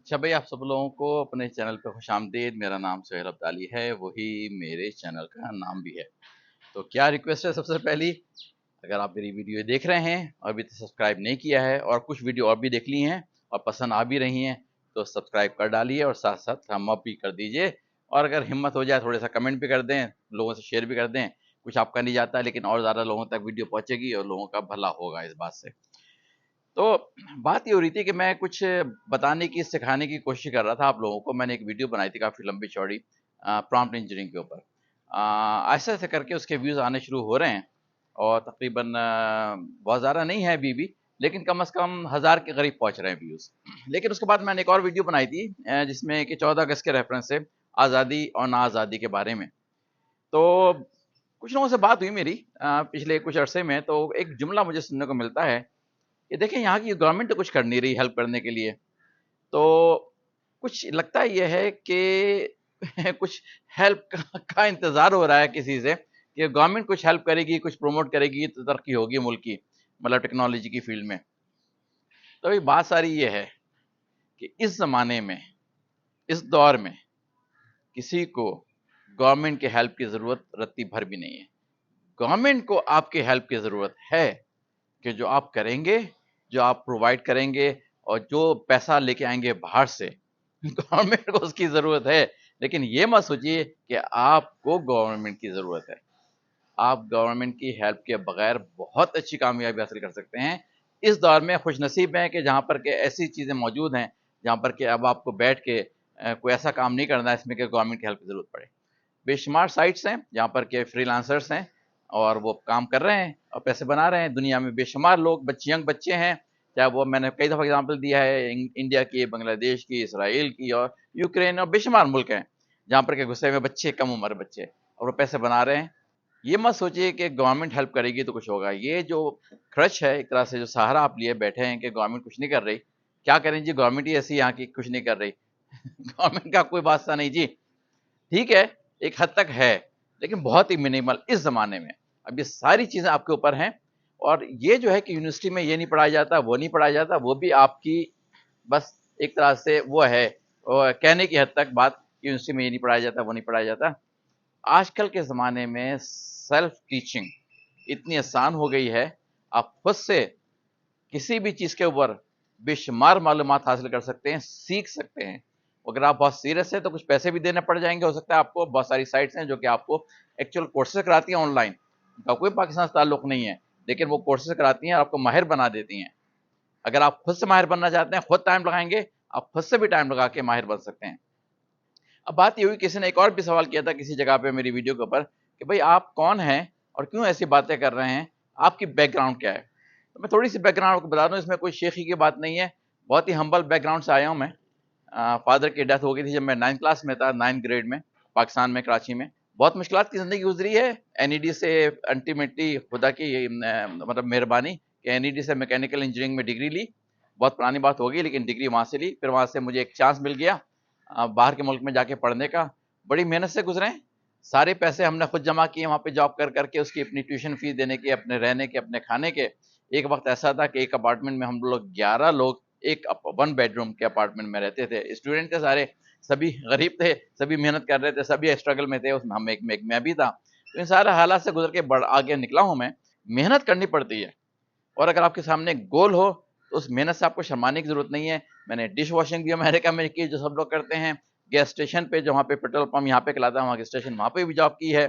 अच्छा भाई, आप सब लोगों को अपने चैनल पे खुश आमदीद। मेरा नाम सुहेल अब्दाली है, वही मेरे चैनल का नाम भी है। तो क्या रिक्वेस्ट है, सबसे पहली, अगर आप मेरी वीडियो देख रहे हैं और अभी तक सब्सक्राइब नहीं किया है और कुछ वीडियो और भी देख ली हैं और पसंद आ भी रही हैं, तो सब्सक्राइब कर डालिए और साथ साथ थम्ब अप भी कर दीजिए। और अगर हिम्मत हो जाए थोड़ा सा कमेंट भी कर दें, लोगों से शेयर भी कर दें। कुछ आपका नहीं जाता, लेकिन और ज़्यादा लोगों तक वीडियो पहुँचेगी और लोगों का भला होगा इस बात से। तो बात ये हो रही थी कि मैं कुछ बताने की, सिखाने की कोशिश कर रहा था आप लोगों को। मैंने एक वीडियो बनाई थी काफ़ी लंबी चौड़ी प्रॉम्प्ट इंजीनियरिंग के ऊपर। ऐसे ऐसे करके उसके व्यूज़ आने शुरू हो रहे हैं और तकरीबन बहुत ज़्यादा नहीं है अभी भी, लेकिन कम से कम 1000 के करीब पहुंच रहे हैं व्यूज़। लेकिन उसके बाद मैंने एक और वीडियो बनाई थी जिसमें कि 14 अगस्त के रेफरेंस से आज़ादी और ना आज़ादी के बारे में। तो कुछ लोगों से बात हुई मेरी पिछले कुछ अरसे में, तो एक जुमला मुझे सुनने को मिलता है कि देखिए, यहाँ की गवर्नमेंट तो कुछ कर नहीं रही हेल्प करने के लिए। तो कुछ लगता ये है कि कुछ हेल्प का इंतज़ार हो रहा है किसी से कि गवर्नमेंट कुछ हेल्प करेगी, कुछ प्रमोट करेगी तो तरक्की होगी मुल्क की, मतलब टेक्नोलॉजी की फील्ड में। तो अभी बात सारी ये है कि इस ज़माने में, इस दौर में किसी को गवर्नमेंट की हेल्प की ज़रूरत रत्ती भर भी नहीं है। गवर्नमेंट को आपकी हेल्प की ज़रूरत है कि जो आप करेंगे, जो आप प्रोवाइड करेंगे और जो पैसा लेके आएँगे बाहर से, गवर्नमेंट को उसकी ज़रूरत है। लेकिन ये मत सोचिए कि आपको गवर्नमेंट की ज़रूरत है। आप गवर्नमेंट की हेल्प के बगैर बहुत अच्छी कामयाबी हासिल कर सकते हैं। इस दौर में खुशनसीब हैं कि जहाँ पर के ऐसी चीज़ें मौजूद हैं, जहाँ पर के अब आपको बैठ के कोई ऐसा काम नहीं करना है इसमें कि गवर्नमेंट की हेल्प की ज़रूरत पड़े। बेशुमार साइट्स हैं जहाँ पर के फ्रीलांसर्स हैं और वो काम कर रहे हैं और पैसे बना रहे हैं। दुनिया में बेशुमार लोग, यंग बच्चे हैं, चाहे वो, मैंने कई दफ़ा एग्जांपल दिया है इंडिया की, बांग्लादेश की, इसराइल की और यूक्रेन और बेशुमार मुल्क हैं जहाँ पर के घुसे हुए बच्चे, कम उम्र बच्चे, और वो पैसे बना रहे हैं। ये मत सोचिए कि गवर्नमेंट हेल्प करेगी तो कुछ होगा। ये जो क्रच है, एक तरह से जो सहारा आप लिए बैठे हैं कि गवर्नमेंट कुछ नहीं कर रही, क्या करें जी, गवर्नमेंट ही ऐसी यहाँ की कुछ नहीं कर रही। गवर्नमेंट का कोई वास्ता नहीं जी। ठीक है, एक हद तक है, लेकिन बहुत ही मिनिमल इस ज़माने में। अब ये सारी चीज़ें आपके ऊपर हैं और ये जो है कि यूनिवर्सिटी में ये नहीं पढ़ाया जाता, वो नहीं पढ़ाया जाता, वो भी आपकी बस एक तरह से वो है, कहने की हद तक बात, यूनिवर्सिटी में ये नहीं पढ़ाया जाता, वो नहीं पढ़ाया जाता। आजकल के ज़माने में सेल्फ टीचिंग इतनी आसान हो गई है, आप खुद से किसी भी चीज़ के ऊपर बेशुमार मालूमात हासिल कर सकते हैं, सीख सकते हैं। अगर आप बहुत सीरियस हैं तो कुछ पैसे भी देने पड़ जाएँगे, हो सकता है आपको। बहुत सारी साइट्स हैं जो कि आपको एक्चुअल कोर्सेज़ कराती हैं ऑनलाइन। उनका कोई पाकिस्तान से ताल्लुक नहीं है, लेकिन वो कोर्सेज़ कराती हैं और आपको माहिर बना देती हैं। अगर आप खुद से माहिर बनना चाहते हैं, खुद टाइम लगाएँगे, आप खुद से भी टाइम लगा के माहिर बन सकते हैं। अब बात ये हुई, किसी ने एक और भी सवाल किया था किसी जगह पे मेरी वीडियो के ऊपर कि भाई आप कौन हैं और क्यों ऐसी बातें कर रहे हैं? आपकी बैकग्राउंड क्या है? तो मैं थोड़ी-सी बैकग्राउंड आपको बता दूँ, इसमें कोई शेखी की बात नहीं है। बहुत ही हम्बल बैकग्राउंड से आया हूँ मैं। फ़ादर की डेथ हो गई थी जब मैं 9th क्लास में था, 9th ग्रेड में, पाकिस्तान में, कराची में। बहुत मुश्किलात की ज़िंदगी गुज़री है। एनईडी से अल्टीमेटली खुदा की मतलब मेहरबानी कि एनईडी से मैकेनिकल इंजीनियरिंग में डिग्री ली। बहुत पुरानी बात हो गई, लेकिन डिग्री वहाँ से ली। फिर वहाँ से मुझे एक चांस मिल गया बाहर के मुल्क में जाके पढ़ने का। बड़ी मेहनत से गुज़रे हैं। सारे पैसे हमने खुद जमा किए वहाँ पे जॉब कर के, उसकी अपनी ट्यूशन फ़ीस देने के, अपने रहने के, अपने खाने के। एक वक़्त ऐसा था कि एक अपार्टमेंट में हम लोग 11 लोग एक 1 बेडरूम के अपार्टमेंट में रहते थे। स्टूडेंट थे सारे, सभी गरीब थे, सभी मेहनत कर रहे थे, सभी स्ट्रगल में थे, उसमें हम एक मैं भी था। तो इन सारे हालात से गुज़र के आगे निकला हूँ मैं। मेहनत करनी पड़ती है और अगर आपके सामने एक गोल हो, तो उस मेहनत से आपको शर्माने की ज़रूरत नहीं है। मैंने डिश वॉशिंग भी अमेरिका में की, जो सब लोग करते हैं। गैस स्टेशन पे, जो वहाँ पे पेट्रोल पंप यहाँ पे कहलाता है, वहाँ के स्टेशन, वहाँ पे भी जॉब की है।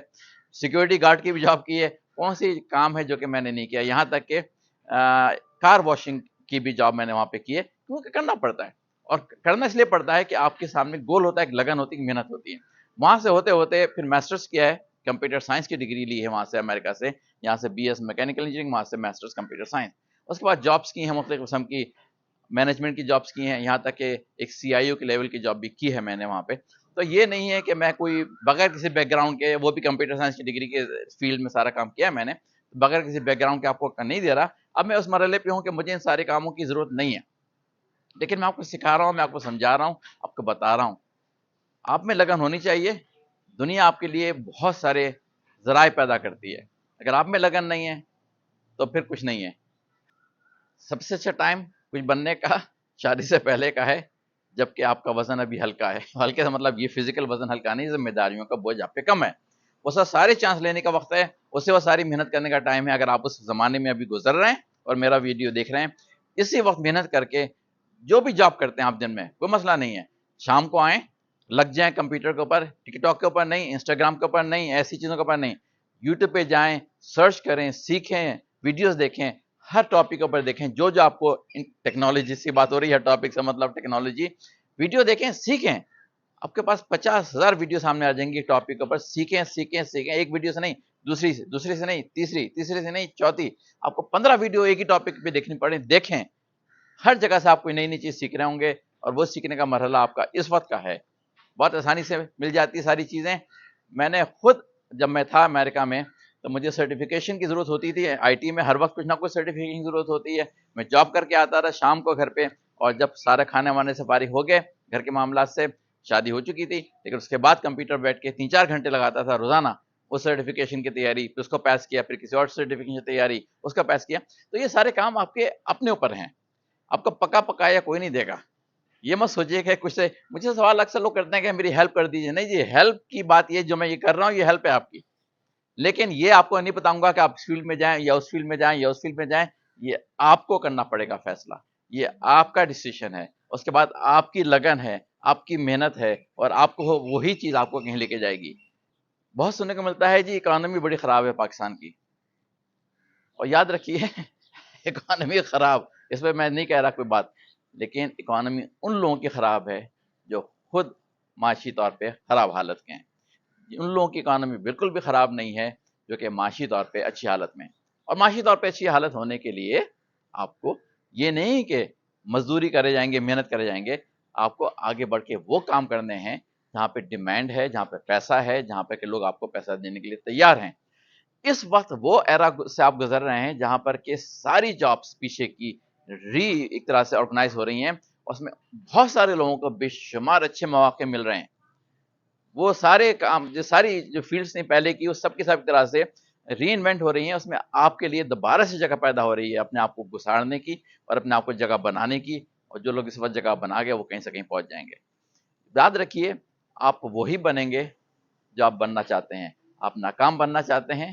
सिक्योरिटी गार्ड की भी जॉब की है। कौन-सी काम है जो कि मैंने नहीं किया। यहाँ तक कि कार वॉशिंग की भी जॉब मैंने वहाँ पे की है, क्योंकि करना पड़ता है और करना इसलिए पड़ता है कि आपके सामने गोल होता है, एक लगन होती है, एक मेहनत होती है। वहाँ से होते-होते फिर मास्टर्स किया है, कंप्यूटर साइंस की डिग्री ली है वहाँ से, अमेरिका से। यहाँ से बीएस मैकेनिकल इंजीनियरिंग, वहाँ से मास्टर्स कंप्यूटर साइंस। उसके बाद जॉब्स की हैं मुख्तलिफ किस्म की, मैनेजमेंट की जॉब्स की हैं, यहाँ तक कि एक सीआईओ के लेवल की जॉब भी की है मैंने वहाँ पे। तो ये नहीं है कि मैं कोई बगैर किसी बैकग्राउंड के, वो भी कंप्यूटर साइंस की डिग्री के फील्ड में सारा काम किया है मैंने, बगैर किसी बैकग्राउंड के आपको नहीं दे रहा। अब मैं उस मरहले पे हूँ कि मुझे इन सारे कामों की ज़रूरत नहीं है, लेकिन मैं आपको सिखा रहा हूँ, मैं आपको समझा रहा हूँ, आपको बता रहा हूँ। आप में लगन होनी चाहिए। दुनिया आपके लिए बहुत सारे ज़राए पैदा करती है। अगर आप में लगन नहीं है, तो फिर कुछ नहीं है। सबसे अच्छा टाइम कुछ बनने का शादी से पहले का है, جبکہ آپ کا وزن ابھی ہلکا ہے. ہلکے سے مطلب یہ فزیکل وزن ہلکا نہیں، ذمہ داریوں کا بوجھ آپ پہ کم ہے. وہ سارے چانس لینے کا وقت ہے، اس سے وہ ساری محنت کرنے کا ٹائم ہے. اگر آپ اس زمانے میں ابھی گزر رہے ہیں اور میرا ویڈیو دیکھ رہے ہیں، اسی وقت محنت کر کے جو بھی جاب کرتے ہیں آپ دن میں، کوئی مسئلہ نہیں ہے، شام کو آئیں، لگ جائیں کمپیوٹر کے اوپر، ٹک ٹاک کے اوپر نہیں، انسٹاگرام کے اوپر نہیں، ایسی چیزوں کے اوپر نہیں، یوٹیوب پہ جائیں، سرچ کریں، سیکھیں، ویڈیوز دیکھیں، ہر ٹاپک کے اوپر دیکھیں جو آپ کو ٹیکنالوجی سے بات ہو رہی ہے، ٹاپک سے مطلب ٹیکنالوجی، ویڈیو دیکھیں، سیکھیں. آپ کے پاس 50,000 ویڈیو سامنے آ جائیں گی ٹاپک کے اوپر. سیکھیں سیکھیں سیکھیں، ایک ویڈیو سے نہیں، دوسری سے نہیں، تیسری سے نہیں، چوتھی. آپ کو 15 ویڈیو ایک ہی ٹاپک پہ دیکھنی پڑے، دیکھیں. ہر جگہ سے آپ کوئی نئی نئی چیز سیکھ رہے ہوں گے، اور وہ سیکھنے کا مرحلہ آپ کا اس وقت کا ہے. بہت آسانی سے مل جاتی ہے ساری چیزیں. میں نے خود جب میں تھا امریکہ میں تو مجھے سرٹیفکیشن کی ضرورت ہوتی تھی. آئی ٹی میں ہر وقت کچھ نہ کچھ سرٹیفکیشن کی ضرورت ہوتی ہے. میں جاب کر کے آتا تھا شام کو گھر پہ، اور جب سارے کھانے وانے سے فارغ ہو گئے گھر کے معاملات سے، شادی ہو چکی تھی، لیکن اس کے بعد کمپیوٹر بیٹھ کے 3-4 گھنٹے لگاتا تھا روزانہ اس سرٹیفکیشن کی تیاری، پھر اس کو پاس کیا، پھر کسی اور سرٹیفکیشن کی تیاری، اس کا پاس کیا. تو یہ سارے کام آپ کے اپنے اوپر ہیں، آپ کو پکا پکایا کوئی نہیں دے گا. یہ مت سوچیے کہ کچھ سے مجھے سوال اکثر لوگ کرتے ہیں کہ میری ہیلپ کر دیجیے. نہیں جی، ہیلپ کی بات یہ جو میں یہ کر رہا ہوں یہ ہیلپ ہے آپ کی، لیکن یہ آپ کو نہیں بتاؤں گا کہ آپ اس فیلڈ میں جائیں یا اس فیلڈ میں جائیں یا اس فیلڈ میں جائیں. یہ آپ کو کرنا پڑے گا فیصلہ، یہ آپ کا ڈیسیشن ہے. اس کے بعد آپ کی لگن ہے، آپ کی محنت ہے، اور آپ کو وہی چیز آپ کو کہیں لے کے جائے گی. بہت سننے کو ملتا ہے جی اکانومی بڑی خراب ہے پاکستان کی، اور یاد رکھیے اکانومی خراب، اس پہ میں نہیں کہہ رہا کوئی بات، لیکن اکانومی ان لوگوں کی خراب ہے جو خود معاشی طور پہ خراب حالت کے ہیں. ان لوگوں کی اکانومی بالکل بھی خراب نہیں ہے جو کہ معاشی طور پہ اچھی حالت میں. اور معاشی طور پہ اچھی حالت ہونے کے لیے آپ کو یہ نہیں کہ مزدوری کرے جائیں گے، محنت کرے جائیں گے، آپ کو آگے بڑھ کے وہ کام کرنے ہیں جہاں پہ ڈیمانڈ ہے، جہاں پہ پیسہ ہے، جہاں پہ کہ لوگ آپ کو پیسہ دینے کے لیے تیار ہیں. اس وقت وہ ایرا سے آپ گزر رہے ہیں جہاں پر کہ ساری جابس پیچھے کی ایک طرح سے آرگنائز ہو رہی ہیں، اس میں بہت سارے لوگوں کو بے شمار اچھے مواقع مل رہے ہیں. وہ سارے کام جو ساری جو فیلڈس نے پہلے کی، وہ سب کی سب طرح سے ری انوینٹ ہو رہی ہیں. اس میں آپ کے لیے دوبارہ سے جگہ پیدا ہو رہی ہے اپنے آپ کو گساڑنے کی اور اپنے آپ کو جگہ بنانے کی. اور جو لوگ اس وقت جگہ بنا گئے وہ کہیں سے کہیں پہنچ جائیں گے. یاد رکھیے، آپ وہی بنیں گے جو آپ بننا چاہتے ہیں. آپ ناکام بننا چاہتے ہیں،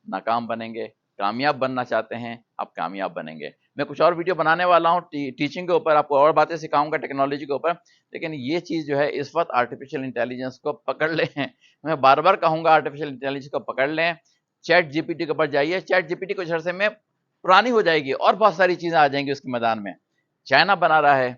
ناکام بنیں گے. کامیاب بننا چاہتے ہیں، آپ کامیاب بنیں گے. میں کچھ اور ویڈیو بنانے والا ہوں ٹیچنگ کے اوپر، آپ کو اور باتیں سکھاؤں گا ٹیکنالوجی کے اوپر. لیکن یہ چیز جو ہے اس وقت آرٹیفیشیل انٹیلیجنس کو پکڑ لیں. میں بار بار کہوں گا آرٹیفیشیل انٹیلیجنس کو پکڑ لیں. چیٹ جی پی ٹی کے اوپر جائیے. چیٹ جی پی ٹی کچھ عرصے میں پرانی ہو جائے گی اور بہت ساری چیزیں آ جائیں گی اس کے میدان میں. چائنا بنا رہا ہے،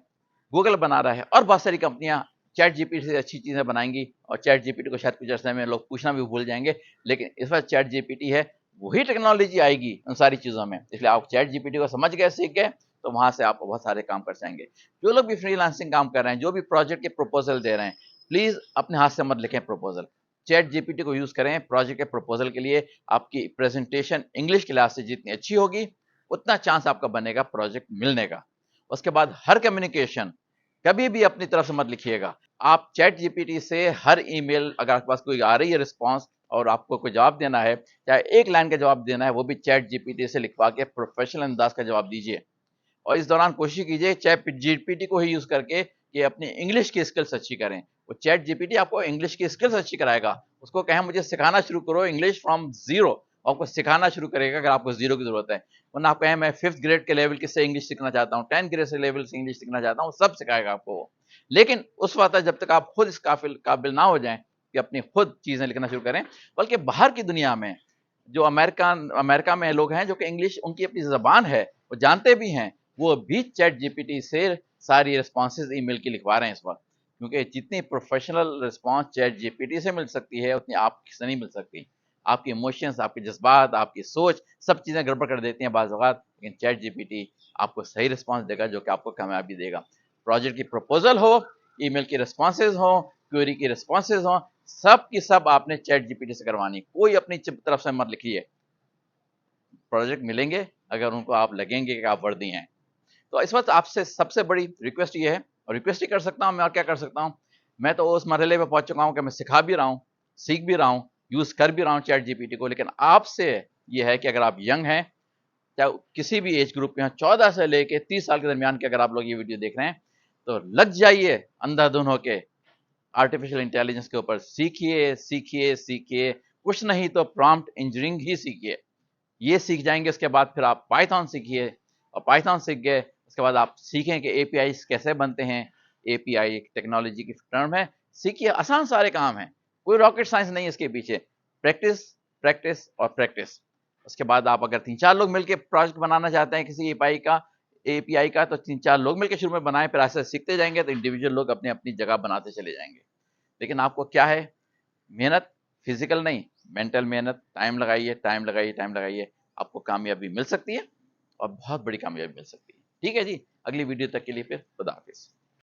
گوگل بنا رہا ہے، اور بہت ساری کمپنیاں چیٹ جی پی ٹی سے اچھی چیزیں بنائیں گی. اور چیٹ جی پی ٹی کو شاید کچھ عرصے میں لوگ پوچھنا بھی بھول جائیں گے. لیکن اس وقت چیٹ جی پی ٹی ہے، وہی ٹیکنالوجی آئے گی ان ساری چیزوں میں. اس لیے آپ چیٹ جی پی ٹی کو سمجھ گئے، سیکھ گئے، تو وہاں سے آپ بہت سارے کام کر جائیں گے. جو لوگ بھی فری لانسنگ کام کر رہے ہیں، جو بھی پروجیکٹ کے پروپوزل دے رہے ہیں، پلیز اپنے ہاتھ سے مت لکھیں proposal. Chat G P T کو یوز کریں پروجیکٹ کے پروپوزل کے لیے. آپ کی پریزنٹیشن انگلش کے لحاظ سے جتنی اچھی ہوگی اتنا چانس آپ کا بنے گا پروجیکٹ ملنے کا. اس کے بعد ہر کمیونیکیشن کبھی بھی اپنی طرف سے مت لکھیے گا. آپ چیٹ جی پی ٹی سے ہر ای میل اگر آپ کے پاس کوئی آ رہی ہے رسپانس اور آپ کو کوئی جواب دینا ہے، چاہے ایک لائن کا جواب دینا ہے، وہ بھی چیٹ جی پی ٹی سے لکھوا کے پروفیشنل انداز کا جواب دیجیے. اور اس دوران کوشش کیجیے چیٹ جی پی ٹی کو ہی یوز کر کے کہ اپنی انگلش کی اسکلس اچھی کریں. وہ چیٹ جی پی ٹی آپ کو انگلش کی اسکلس اچھی کرائے گا. اس کو کہیں مجھے سکھانا شروع کرو انگلش فرام زیرو، آپ کو سکھانا شروع کرے گا اگر آپ کو زیرو کی ضرورت ہے. ورنہ آپ کہیں میں 5th گریڈ کے لیول سے انگلش سیکھنا چاہتا ہوں، 10th گریڈ سے لیول سے انگلش سیکھنا چاہتا ہوں، سب سکھائے گا آپ کو وہ. لیکن اس وقت جب تک آپ خود اس قابل نہ ہو جائیں کہ اپنی خود چیزیں لکھنا شروع کریں. بلکہ باہر کی دنیا میں جو امریکہ میں لوگ ہیں جو کہ انگلش ان کی اپنی زبان ہے وہ جانتے بھی ہیں، وہ بھی چیٹ جی پی ٹی سے ساری رسپانسز ای میل کی لکھوا رہے ہیں اس وقت. کیونکہ جتنی professional response chat G P T سے مل سکتی ہے اتنی آپ سے نہیں مل سکتی. آپ کی ایموشنز، آپ کے جذبات، آپ کی سوچ، سب چیزیں گڑبڑ کر دیتی ہیں بعض اوقات. لیکن چیٹ جی پی ٹی آپ کو صحیح رسپانس دے گا جو کہ آپ کو کامیابی دے گا. پروجیکٹ کی پروپوزل ہو، ای میل کی رسپانسز ہوں، کوئری کی رسپانسز ہوں، سب کی سب آپ نے چیٹ جی پی ٹی سے کروانی. کوئی اپنی طرف سے مت لکھیے. پروجیکٹ ملیں گے اگر ان کو آپ لگیں گے کہ آپ وردی ہیں. تو اس وقت آپ سے سب سے بڑی ریکویسٹ یہ ہے، اور ریکویسٹ ہی کر سکتا ہوں میں، اور کیا کر سکتا ہوں. میں تو اس مرحلے پہ پہنچ چکا ہوں کہ میں سکھا بھی رہا ہوں، سیکھ بھی رہا ہوں، یوز کر بھی رہا ہوں چیٹ جی پی ٹی کو. لیکن آپ سے یہ ہے کہ اگر آپ ینگ ہیں، چاہے کسی بھی ایج گروپ کے ہیں، 14 سے لے کے 30 سال کے درمیان کے اگر آپ لوگ یہ ویڈیو دیکھ رہے ہیں، तो लग जाइए अंधाधुन होके आर्टिफिशियल इंटेलिजेंस के ऊपर, सीखिए सीखिए सीखिए, कुछ नहीं तो प्रॉम्प्ट इंजीनियरिंग ही सीखिए। ये सीख जाएंगे, उसके बाद फिर आप पाइथन सीखिए, और पाइथन सीख गए उसके बाद आप सीखें कि एपीआई कैसे बनते हैं। एपीआई एक टेक्नोलॉजी की टर्म है, सीखिए, आसान सारे काम हैं, कोई रॉकेट साइंस नहीं है इसके पीछे। प्रैक्टिस प्रैक्टिस और प्रैक्टिस। उसके बाद आप अगर 3-4 लोग मिलकर प्रोजेक्ट बनाना चाहते हैं किसी एपीआई का तो 3-4 लोग मिलकर शुरू में बनाएं, फिर ऐसे सीखते जाएंगे तो इंडिविजुअल लोग अपनी अपनी जगह बनाते चले जाएंगे। लेकिन आपको क्या है, मेहनत, फिजिकल नहीं, मेंटल मेहनत, टाइम लगाइए टाइम लगाइए टाइम लगाइए, आपको कामयाबी मिल सकती है, और बहुत बड़ी कामयाबी मिल सकती है। ठीक है जी, अगली वीडियो तक के लिए फिर खुदा हाफिज।